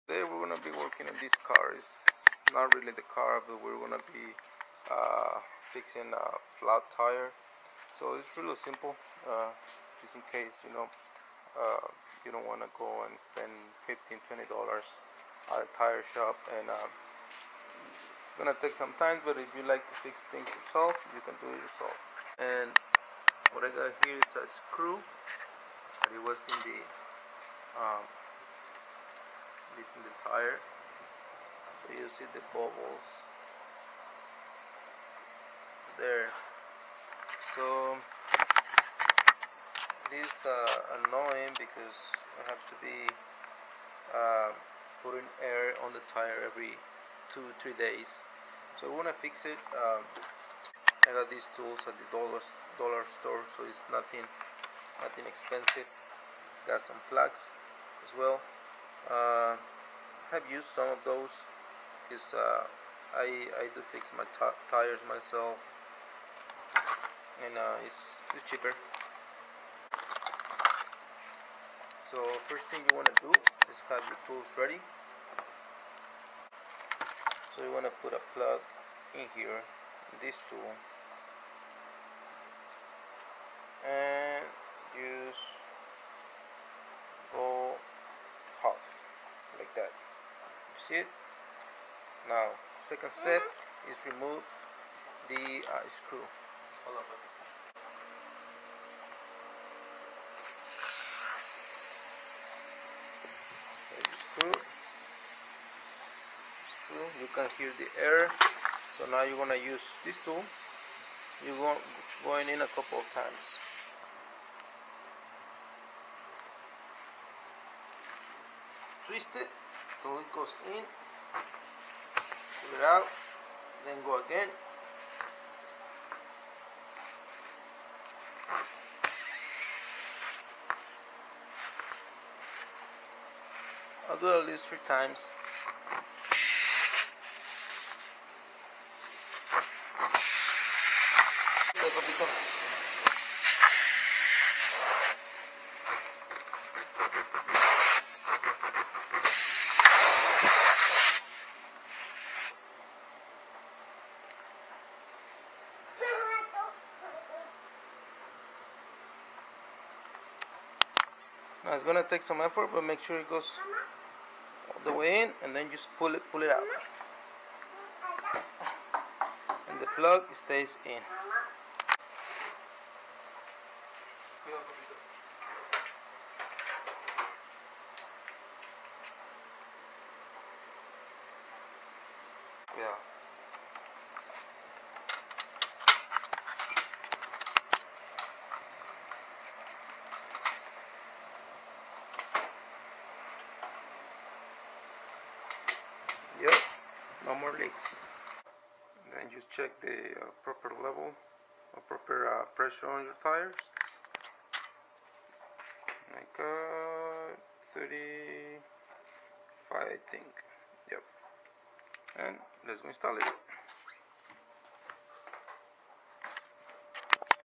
Today we're gonna be working on this car. It's not really the car, but we're gonna be fixing a flat tire. So it's really simple. Just in case you don't want to go and spend $15-20 at a tire shop, and gonna take some time. But if you like to fix things yourself, you can do it yourself. And what I got here is a screw that it was in the tire. So you see the bubbles there. So it is annoying because I have to be putting air on the tire every 2-3 days. So I want to fix it. I got these tools at the dollar store, so it's nothing expensive. Got some plugs as well. Have used some of those because I do fix my tires myself, and it's cheaper. So first thing you want to do is have your tools ready. So you want to put a plug in here, in this tool, and use go half like that. You see it? Now, second step is remove the screw. Hold on. Screw. You can hear the air. So now you're gonna use this tool. You're going in a couple of times. Twist it till it goes in. Pull it out. Then go again. I'll do it at least 3 times. Now it's gonna take some effort, but make sure it goes all the way in, and then just pull it out, and the plug stays in. Yeah. Yep, no more leaks. Then you check the proper level, proper pressure on your tires. Like 35, I think. Yep. And let's go install it.